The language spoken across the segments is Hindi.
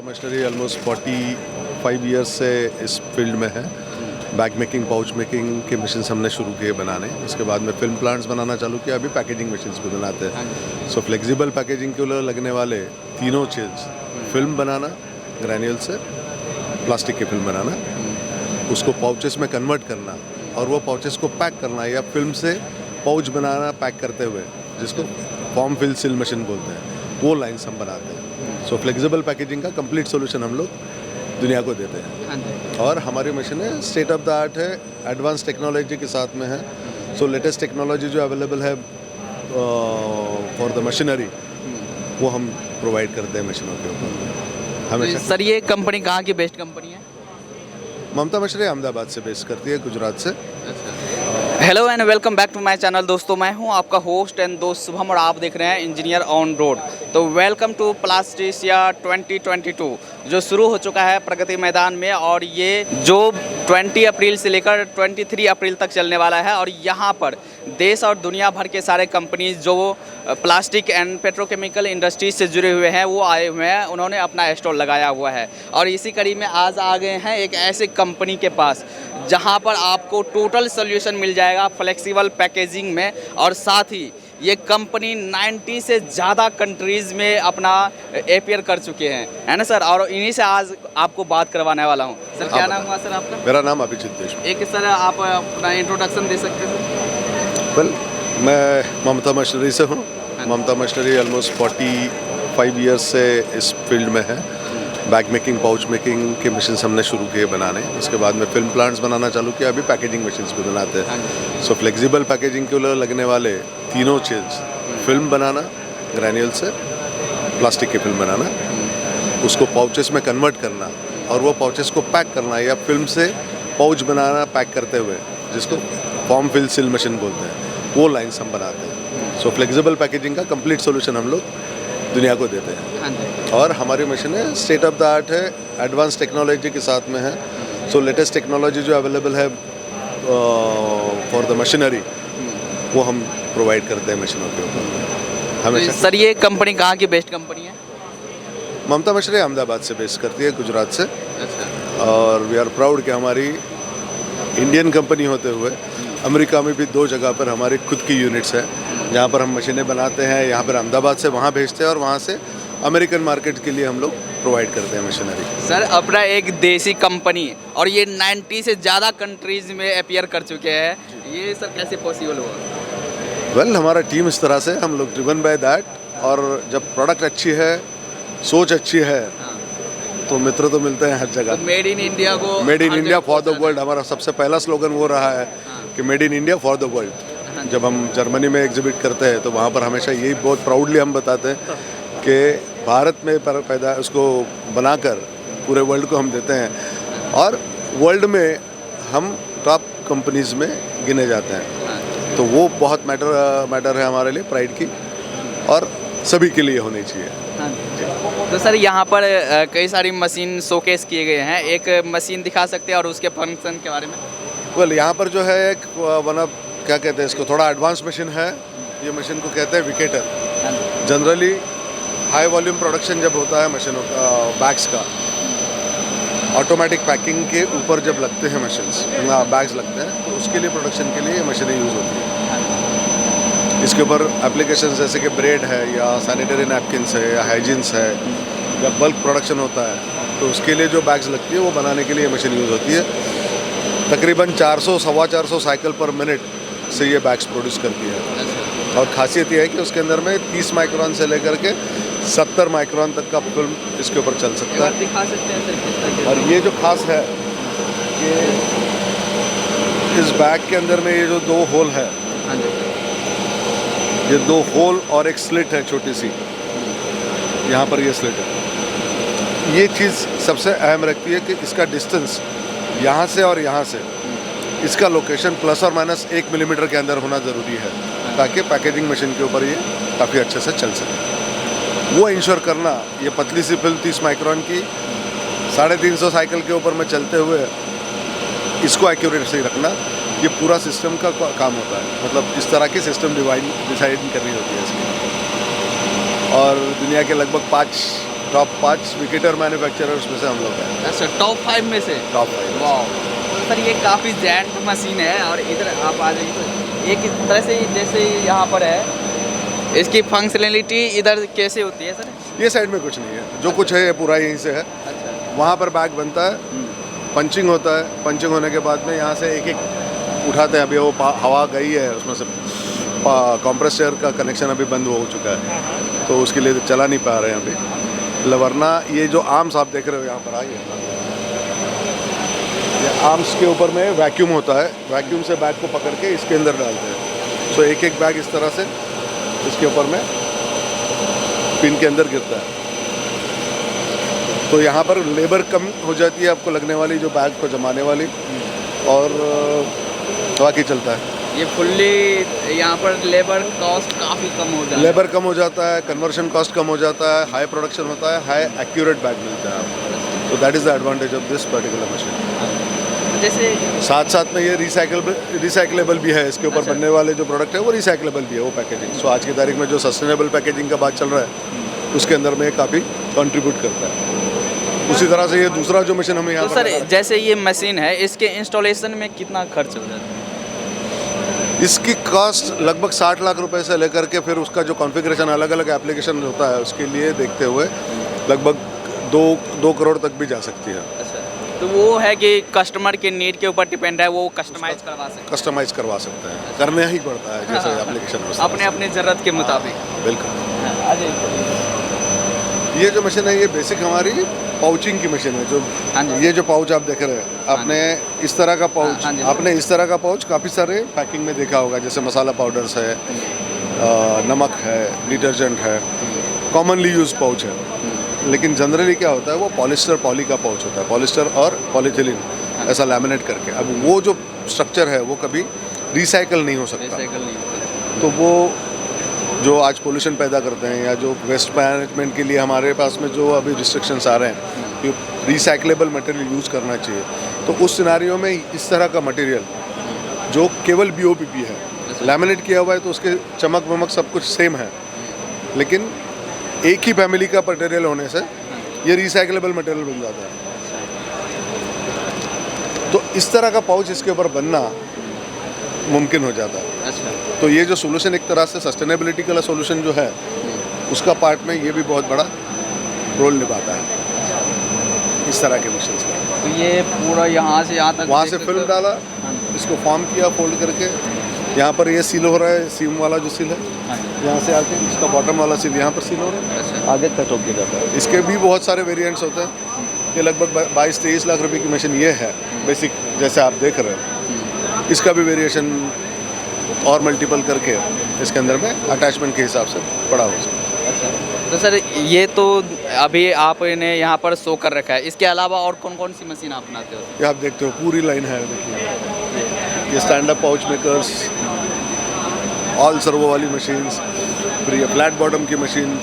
ममता मशीनरी ऑलमोस्ट 45 ईयर्स से इस फील्ड में है। बैग मेकिंग, पाउच मेकिंग के मशीन्स हमने शुरू किए बनाने। उसके बाद में फिल्म प्लांट्स बनाना चालू किया। अभी पैकेजिंग मशीन्स भी बनाते हैं। सो फ्लेक्सिबल पैकेजिंग के लिए लगने वाले तीनों चीज़, फिल्म बनाना ग्रैन्यूल से, प्लास्टिक की फिल्म बनाना, उसको पाउचेस में कन्वर्ट करना और वो पाउचेस को पैक करना या फिल्म से पाउच बनाना पैक करते हुए, जिसको फॉर्म फिल सील मशीन बोलते हैं, वो लाइन्स हम बनाते हैं। सो फ्लेक्सिबल पैकेजिंग का कंप्लीट सोल्यूशन हम लोग दुनिया को देते हैं। और हमारी मशीनें स्टेट ऑफ द आर्ट है, एडवांस टेक्नोलॉजी के साथ में है। सो लेटेस्ट टेक्नोलॉजी जो अवेलेबल है फॉर द मशीनरी, वो हम प्रोवाइड करते हैं मशीनों के ऊपर हमेशा। सर ये कंपनी कहाँ की बेस्ट कंपनी है? ममता मशीनरी अहमदाबाद से बेस करती है, गुजरात से। Hello and welcome back to my channel. दोस्तों मैं हूं आपका होस्ट एंड दोस्त शुभम और आप देख रहे हैं इंजीनियर ऑन रोड। तो वेलकम टू प्लास्टिसिया 2022 जो शुरू हो चुका है प्रगति मैदान में, और ये जो 20 अप्रैल से लेकर 23 अप्रैल तक चलने वाला है। और यहाँ पर देश और दुनिया भर के सारे कंपनीज जो प्लास्टिक एंड पेट्रोकेमिकल इंडस्ट्रीज से जुड़े हुए हैं वो आए हुए हैं, उन्होंने अपना स्टॉल लगाया हुआ है। और इसी कड़ी में आज आ गए हैं एक ऐसे कंपनी के पास जहां पर आपको टोटल सोल्यूशन मिल जाएगा फ्लेक्सिबल पैकेजिंग में, और साथ ही ये कंपनी 90 से ज़्यादा कंट्रीज़ में अपना अपीयर कर चुके हैं, है ना सर? और इन्हीं से आज आपको बात करवाने वाला हूँ। सर क्या नाम हुआ सर आपका? मेरा नाम अभिजीत देशमुख। एक सर आप अपना इंट्रोडक्शन दे सकते हैं? वेल, मैं ममता मशीनरी से हूँ। ममता मशीनरी ऑलमोस्ट 45 ईयर्स से इस फील्ड में है। बैग मेकिंग, पाउच मेकिंग के मशीन्स हमने शुरू किए बनाने। उसके बाद में फिल्म प्लांट्स बनाना चालू किया। अभी पैकेजिंग मशीन्स भी बनाते हैं। सो फ्लेक्सिबल पैकेजिंग के लिए लगने वाले तीनों चीज़, फिल्म बनाना ग्रैन्यूल से, प्लास्टिक की फिल्म बनाना, उसको पाउचेस में कन्वर्ट करना और वो पाउचेस को पैक करना या फिल्म से पाउच बनाना पैक करते हुए, जिसको फॉर्म फिल सील मशीन बोलते हैं, वो लाइन्स हम बनाते हैं। सो फ्लेक्सिबल पैकेजिंग का कंप्लीट सोल्यूशन हम लोग दुनिया को देते हैं। और हमारी मशीनें स्टेट ऑफ द आर्ट है, एडवांस टेक्नोलॉजी के साथ में है। सो लेटेस्ट टेक्नोलॉजी जो अवेलेबल है फॉर द मशीनरी, वो हम प्रोवाइड करते हैं मशीनों के ऊपर हमेशा। सर ये कंपनी कहाँ की बेस्ट कंपनी है? ममता मशीनरी अहमदाबाद से बेस करती है, गुजरात से। और वी आर प्राउड कि हमारी इंडियन कंपनी होते हुए अमेरिका में भी 2 जगह पर हमारी खुद की यूनिट्स है, जहाँ पर हम मशीनें बनाते हैं। यहाँ पर अहमदाबाद से वहाँ भेजते हैं और वहाँ से अमेरिकन मार्केट के लिए हम लोग प्रोवाइड करते हैं मशीनरी। सर अपना एक देसी कंपनी और ये 90 से ज़्यादा कंट्रीज में अपीयर कर चुके हैं, ये सर कैसे पॉसिबल हुआ? वेल, हमारा टीम इस तरह से, हम लोग ड्रिवन बाय दैट। और जब प्रोडक्ट अच्छी है, सोच अच्छी है, तो मित्र तो मिलते हैं हर जगह। तो मेड इन इंडिया को, made in India for the world, हमारा सबसे पहला स्लोगन वो रहा है कि made in India for the world. जब हम जर्मनी में एग्जिबिट करते हैं तो वहाँ पर हमेशा यही बहुत प्राउडली हम बताते हैं कि भारत में पैदा, उसको बनाकर पूरे वर्ल्ड को हम देते हैं और वर्ल्ड में हम टॉप कंपनीज में गिने जाते हैं। तो वो बहुत मैटर है हमारे लिए, प्राइड की, और सभी के लिए होनी चाहिए। तो सर यहाँ पर कई सारी मशीन शोकेस किए गए हैं, एक मशीन दिखा सकते हैं और उसके फंक्शन के बारे में? वेल, यहाँ पर जो है एक क्या कहते हैं इसको, थोड़ा एडवांस मशीन है। ये मशीन को कहते हैं विकेटर। जनरली हाई वॉल्यूम प्रोडक्शन जब होता है मशीनों का, बैग्स का, ऑटोमेटिक पैकिंग के ऊपर जब लगते हैं मशीन्स, बैग्स लगते हैं, तो उसके लिए प्रोडक्शन के लिए ये मशीनें यूज़ होती हैं। इसके ऊपर एप्लीकेशन जैसे कि ब्रेड है या सैनिटरी नैपकिन्स है या हाइजीन्स है या बल्क प्रोडक्शन होता है, तो उसके लिए जो बैग्स लगती है वो बनाने के लिए मशीन यूज़ होती है। तकरीबन 400-425 साइकिल पर मिनट से ये बैग्स प्रोड्यूस करती है। और खासियत ये है कि उसके अंदर में 30 माइक्रोन से लेकर के 70 माइक्रोन तक का फिल्म इसके ऊपर चल सकता है। दिखा सकते हैं सर? और ये जो खास है कि इस बैग के अंदर में ये जो 2 होल है, ये 2 होल और एक स्लिट है छोटी सी, यहाँ पर ये स्लिट है। ये चीज़ सबसे अहम रखती है कि इसका डिस्टेंस यहाँ से और यहाँ से, इसका लोकेशन प्लस और माइनस 1 मिलीमीटर के अंदर होना ज़रूरी है, ताकि पैकेजिंग मशीन के ऊपर ये काफ़ी अच्छे से चल सके। वो इंश्योर करना, ये पतली सी फिल्म 30 माइक्रोन की 350 साइकिल के ऊपर में चलते हुए इसको एक्यूरेसी रखना, ये पूरा सिस्टम का काम होता है। मतलब इस तरह की सिस्टम डिसाइड करनी होती है इसकी। और दुनिया के लगभग 5 टॉप 5 विकेटर मैन्युफैक्चरर्स में से हम लोग हैं, अच्छा, टॉप 5 में से। टॉप 5। वाह, तो सर ये काफ़ी जैंट मशीन है। और इधर आप आ जाइए तो एक इस तरह से जैसे यहाँ पर है, इसकी फंक्शनैलिटी इधर कैसे होती है सर? ये साइड में कुछ नहीं है, जो कुछ है ये पूरा यहीं से है। अच्छा, वहाँ पर बैग बनता है, पंचिंग होता है, पंचिंग होने के बाद में यहाँ से एक एक उठाते हैं। अभी वो हवा गई है उसमें से, कंप्रेसर का कनेक्शन अभी बंद हो चुका है, तो उसके लिए चला नहीं पा रहे हैं अभी। वरना ये जो आर्म्स आप देख रहे हो यहाँ पर आइए, ये आर्म्स के ऊपर में वैक्यूम होता है, वैक्यूम से बैग को पकड़ के इसके अंदर डालते हैं। सो एक एक बैग इस तरह से इसके ऊपर में पिन के अंदर गिरता है, तो यहाँ पर लेबर कम हो जाती है आपको लगने वाली, जो बैग को जमाने वाली, और बाकी चलता है। ये फुल्ली यहाँ पर लेबर कॉस्ट काफ़ी कम हो जाता है। लेबर कम हो जाता है, कन्वर्शन कॉस्ट कम हो जाता है, हाई प्रोडक्शन होता है, हाई एक्यूरेट बैग मिलता है आपको। तो that is the advantage of this particular machine. जैसे साथ साथ में ये रिसाइकलेबल भी है, इसके ऊपर अच्छा। बनने वाले जो प्रोडक्ट है वो रिसाइकलेबल भी है, वो पैकेजिंग। सो आज की तारीख में जो सस्टेनेबल पैकेजिंग का बात चल रहा है, उसके अंदर में काफ़ी कंट्रीब्यूट करता है। उसी तरह से ये दूसरा जो मशीन हमें यहाँ तो पर सर जैसे ये मशीन है, इसके इंस्टॉलेशन में कितना खर्च हो जाता है? इसकी कॉस्ट लगभग 60 लाख रुपए से लेकर के फिर उसका जो कॉन्फ़िगरेशन अलग अलग एप्लीकेशन होता है उसके लिए देखते हुए लगभग 2 करोड़ तक भी जा सकती है। अच्छा, तो वो है कि कस्टमर के नीड के ऊपर डिपेंड है, वो कस्टमाइज करवा सकते हैं। कस्टमाइज करवा सकते हैं, करना ही पड़ता है जैसे एप्लीकेशन अपने अपने ज़रूरत के मुताबिक। बिल्कुल। ये जो मशीन है ये बेसिक हमारी पाउचिंग की मशीन है। जो हाँ जी। ये जो पाउच आप देख रहे हैं, आपने इस तरह का पाउच, हाँ जी। आपने इस तरह का पाउच काफ़ी सारे पैकिंग में देखा होगा, जैसे मसाला पाउडर्स है, नमक है, डिटर्जेंट है, कॉमनली यूज पाउच है। लेकिन जनरली क्या होता है, वो पॉलिस्टर पॉली का पाउच होता है, पॉलिस्टर और पॉलीथिलीन ऐसा लैमिनेट करके। अब वो जो स्ट्रक्चर है वो कभी रिसाइकल नहीं हो सकता, रिसाइकल नहीं होता। तो वो जो आज पोल्यूशन पैदा करते हैं, या जो वेस्ट मैनेजमेंट के लिए हमारे पास में जो अभी रिस्ट्रिक्शंस आ रहे हैं कि रिसाइकलेबल मटेरियल यूज़ करना चाहिए, तो उस सिनारियों में इस तरह का मटेरियल जो केवल BOPP है, लैमिनेट किया हुआ है, तो उसके चमक वमक सब कुछ सेम है, लेकिन एक ही फैमिली का मटेरियल होने से ये रिसाइकलेबल मटेरियल बन जाता है। तो इस तरह का पाउच इसके ऊपर बनना मुमकिन हो जाता है। अच्छा, तो ये जो सोल्यूशन एक तरह से सस्टेनेबिलिटी का सोल्यूशन जो है, उसका पार्ट में ये भी बहुत बड़ा रोल निभाता है इस तरह के मिशंस में। तो ये पूरा यहाँ से यहाँ तक वहाँ से फिल्म डाला, इसको फॉर्म किया फोल्ड करके, यहाँ पर ये सील हो रहा है, सीम वाला जो सील है, यहाँ से आके इसका बॉटम वाला सील यहाँ पर सील हो रहा है, अच्छा, आगे कट होके जाता है। इसके भी बहुत सारे वेरिएंट्स होते हैं। ये लगभग 22-23 लाख रुपए की मशीन ये है बेसिक, जैसे आप देख रहे हो। इसका भी वेरिएशन और मल्टीपल करके इसके अंदर में अटैचमेंट के हिसाब से बड़ा हो सकता है। अच्छा। तो सर ये तो अभी आपने यहाँ पर शो कर रखा है, इसके अलावा और कौन कौन सी मशीन आप बनाते हो? ये आप देखते हो पूरी लाइन है, देखिए ये stand up pouch makers, all servo वाली मशीन्स, फिर ये फ्लैट बॉटम की मशीन,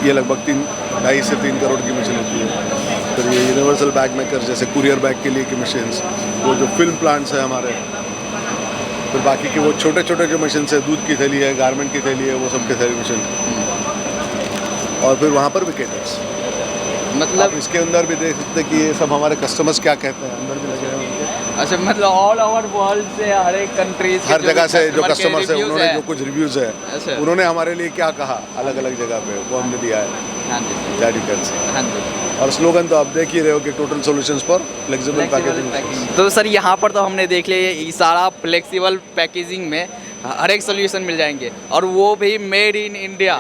ये लगभग 2.5 से 3 करोड़ की मशीन होती है। फिर ये यूनिवर्सल बैग मेकर जैसे कुरियर बैग के लिए की मशीन्स, वो जो फिल्म प्लांट्स है हमारे, फिर बाकी के वो छोटे छोटे जो मशीन है, दूध की थैली है, गारमेंट की थैली है, वो सब की थैली मशीन, और फिर वहाँ पर विकेटर्स। मतलब आप इसके अंदर भी देख सकते हैं कि ये सब हमारे कस्टमर्स क्या कहते हैं, अंदर भी लगे हैं उनके। अच्छा, मतलब ऑल ओवर वर्ल्ड से हर एक कंट्रीज हर जगह से जो कस्टमर्स है, उन्होंने जो कुछ रिव्यूज़ अच्छा। है, उन्होंने हमारे लिए क्या कहा अलग अलग जगह पे, वो हमने दिया है। हाँ जी, दैट यू कैन सी। हाँ जी। और स्लोगन तो आप देख ही रहे हो कि total solutions for flexible packaging. तो सर यहाँ पर तो हमने देख लिया ये सारा फ्लेक्सिबल पैकेजिंग में हर एक सोल्यूशन मिल जाएंगे, और वो भी मेड इन इंडिया,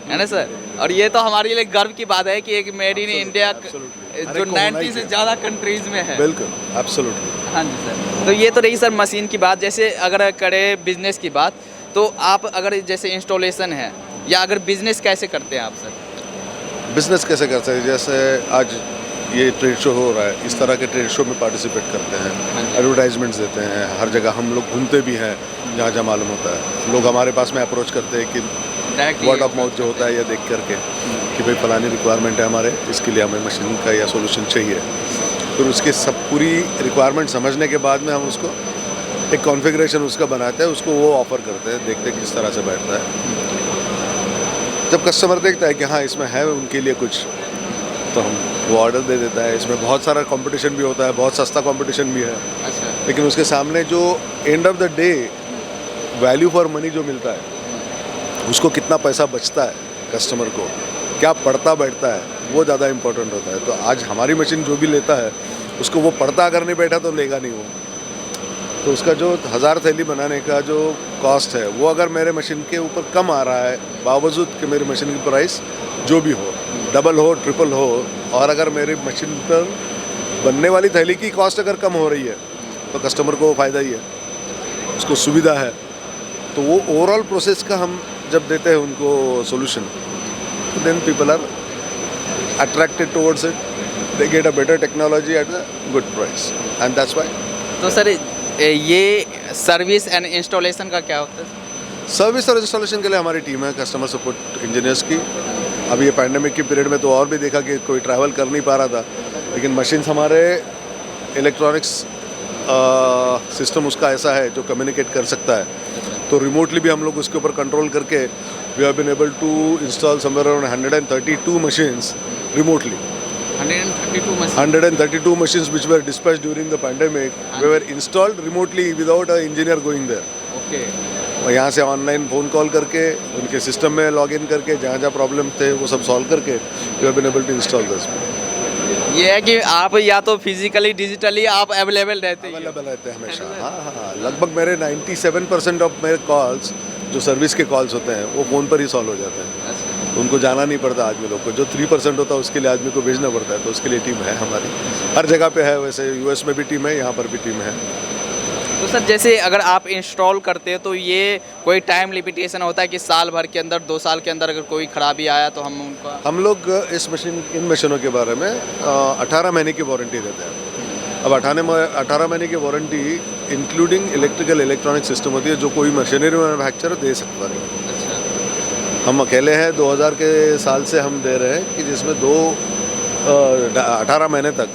है ना सर? और ये तो हमारे लिए गर्व की बात है कि एक मेड इन इंडिया जो 90 से ज़्यादा कंट्रीज में है। बिल्कुल, एब्सोल्युटली। हाँ जी सर। तो ये तो रही सर मशीन की बात। जैसे अगर करें बिजनेस की बात, तो आप अगर जैसे इंस्टॉलेशन है, या अगर बिजनेस कैसे करते हैं आप सर? बिजनेस कैसे करते हैं, जैसे आज ये ट्रेड शो हो रहा है, इस तरह के ट्रेड शो में पार्टिसिपेट करते हैं, एडवर्टाइजमेंट्स देते हैं, हर जगह हम लोग घूमते भी हैं, जहाँ जहाँ मालूम होता है लोग हमारे पास में अप्रोच करते हैं कि वर्ड ऑफ माउथ जो होता है, या देख करके कि भाई फलानी रिक्वायरमेंट है हमारे, इसके लिए हमें मशीन का या सोल्यूशन चाहिए। फिर उसके सब पूरी रिक्वायरमेंट समझने के बाद में हम उसको एक कॉन्फ़िगरेशन उसका बनाते हैं, उसको वो ऑफ़र करते हैं, देखते हैं किस तरह से बैठता है। जब कस्टमर देखता है कि हाँ इसमें है उनके लिए कुछ, तो हम वो ऑर्डर दे देता है। इसमें बहुत सारा कंपटीशन भी होता है, बहुत सस्ता कंपटीशन भी है, अच्छा। लेकिन उसके सामने जो end of the day value for money जो मिलता है, उसको कितना पैसा बचता है कस्टमर को, क्या पड़ता बैठता है, वो ज़्यादा इम्पोर्टेंट होता है। तो आज हमारी मशीन जो भी लेता है उसको वो पड़ता अगर नहीं बैठा तो लेगा नहीं वो। तो उसका जो 1000 थैली बनाने का जो कॉस्ट है वो अगर मेरे मशीन के ऊपर कम आ रहा है, बावजूद कि मेरी मशीन की प्राइस जो भी हो, डबल हो ट्रिपल हो, और अगर मेरी मशीन पर बनने वाली थैली की कॉस्ट अगर कम हो रही है तो कस्टमर को फ़ायदा ही है, उसको सुविधा है। तो वो ओवरऑल प्रोसेस का हम जब देते हैं उनको सोल्यूशन, तो then people are attracted towards it, they get a better technology at a good price, and that's why. तो सर ये सर्विस एंड इंस्टॉलेशन का क्या होता है? सर्विस और इंस्टॉलेशन के लिए हमारी टीम है कस्टमर सपोर्ट इंजीनियर्स की। अभी ये पैंडेमिक की पीरियड में तो और भी देखा कि कोई ट्रैवल कर नहीं पा रहा था, लेकिन मशीन्स हमारे इलेक्ट्रॉनिक्स सिस्टम उसका ऐसा है जो कम्युनिकेट कर सकता है, तो रिमोटली भी हम लोग उसके ऊपर कंट्रोल करके we have been able to install somewhere around 132 machines remotely. 132 machines which were dispatched during the pandemic were installed remotely without an engineer going there. Okay. और यहाँ से ऑनलाइन फ़ोन कॉल करके उनके सिस्टम में लॉग इन करके जहाँ जहाँ प्रॉब्लम थे वो सब सॉल्व करके we have been able to install this. ये है कि आप या तो फिजिकली डिजिटली आप अवेलेबल रहते हैं। अवेलेबल रहते हैं हमेशा। हाँ हाँ, लगभग मेरे 97% ऑफ मेरे कॉल्स जो सर्विस के कॉल्स होते हैं वो फ़ोन पर ही सॉल्व हो जाते हैं। अच्छा। उनको जाना नहीं पड़ता आदमी लोग को। जो 3% होता है उसके लिए आदमी को भेजना पड़ता है, तो उसके लिए टीम है हमारी, हर जगह पे है। वैसे यूएस में भी टीम है, यहाँ पर भी टीम है। तो सर जैसे अगर आप इंस्टॉल करते हो तो ये कोई टाइम लिमिटेशन होता है कि साल भर के अंदर 2 साल के अंदर अगर कोई ख़राबी आया तो हम उनका? हम लोग इन मशीनों के बारे में 18 महीने की वारंटी देते हैं। अब 18 महीने की warranty including electrical electronic system होती है, जो कोई मशीनरी मैन्युफैक्चरर दे सकता नहीं। अच्छा। हम अकेले हैं 2000 के साल से हम दे रहे हैं कि जिसमें 18 महीने तक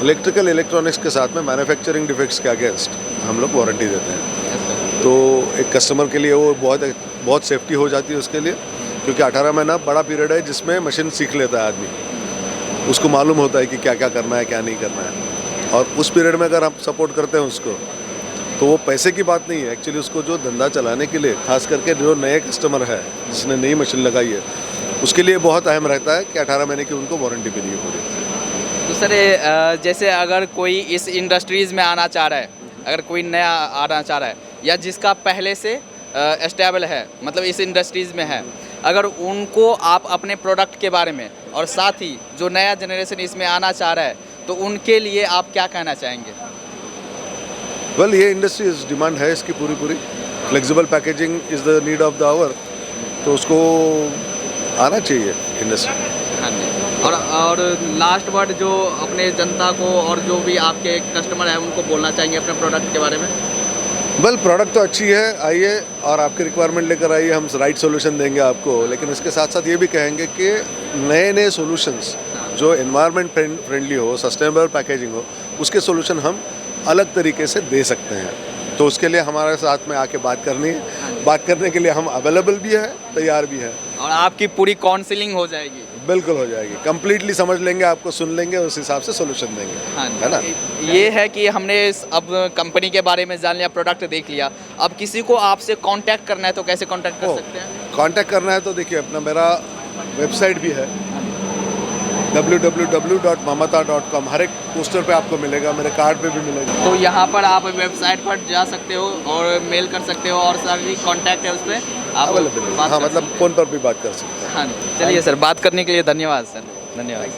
इलेक्ट्रिकल इलेक्ट्रॉनिक्स के साथ में मैन्युफैक्चरिंग डिफेक्ट्स के अगेंस्ट हम लोग वारंटी देते हैं। तो एक कस्टमर के लिए वो बहुत सेफ्टी हो जाती है उसके लिए, क्योंकि 18 महीना बड़ा पीरियड है जिसमें मशीन सीख लेता है आदमी, उसको मालूम होता है कि क्या क्या करना है क्या नहीं करना है। और उस पीरियड में अगर आप सपोर्ट करते हैं उसको, तो वो पैसे की बात नहीं है एक्चुअली। उसको जो धंधा चलाने के लिए, खास करके जो नए कस्टमर है जिसने नई मशीन लगाई है, उसके लिए बहुत अहम रहता है कि 18 महीने की उनको वारंटी मिली है पूरी। तो सर जैसे अगर कोई इस इंडस्ट्रीज़ में आना चाह रहा है, अगर कोई नया आना चाह रहा है या जिसका पहले से एस्टेबल है, मतलब इस इंडस्ट्रीज़ में है, अगर उनको आप अपने प्रोडक्ट के बारे में और साथ ही जो नया जनरेशन इसमें आना चाह रहा है, तो उनके लिए आप क्या कहना चाहेंगे? वेल, ये इंडस्ट्री डिमांड है इसकी पूरी। Flexible packaging is the need of the hour, तो उसको आना चाहिए इंडस्ट्री। हाँ जी। और लास्ट वर्ड जो अपने जनता को और जो भी आपके कस्टमर हैं उनको बोलना चाहेंगे अपने प्रोडक्ट के बारे में? वेल, प्रोडक्ट तो अच्छी है, आइए और आपकी रिक्वायरमेंट लेकर आइए, हम राइट सोल्यूशन देंगे आपको। लेकिन इसके साथ साथ ये भी कहेंगे कि नए सोल्यूशंस जो एनवायरनमेंट फ्रेंडली हो, सस्टेनेबल पैकेजिंग हो, उसके सोल्यूशन हम अलग तरीके से दे सकते हैं। तो उसके लिए हमारे साथ में आके बात करनी है। बात करने के लिए हम अवेलेबल भी है, तैयार भी है, और आपकी पूरी काउंसलिंग हो जाएगी। बिल्कुल हो जाएगी। कंप्लीटली समझ लेंगे, आपको सुन लेंगे, उस हिसाब से सोल्यूशन देंगे। हाँ, है ना? ये है कि हमने अब कंपनी के बारे में जान लिया, प्रोडक्ट देख लिया। अब किसी को आपसे कांटेक्ट करना है तो कैसे कांटेक्ट कर सकते हैं? कांटेक्ट करना है तो देखिए, अपना मेरा वेबसाइट भी है www.mamata.com। हर एक पोस्टर पे आपको मिलेगा, मेरे कार्ड पे भी मिलेगा। तो यहाँ पर आप वेबसाइट पर जा सकते हो और मेल कर सकते हो, और सारी कांटेक्ट है उस पर आप अवेलेबल है। हाँ, मतलब फ़ोन पर भी बात कर सकते हैं। हाँ, चलिए सर, बात करने के लिए धन्यवाद सर। धन्यवाद।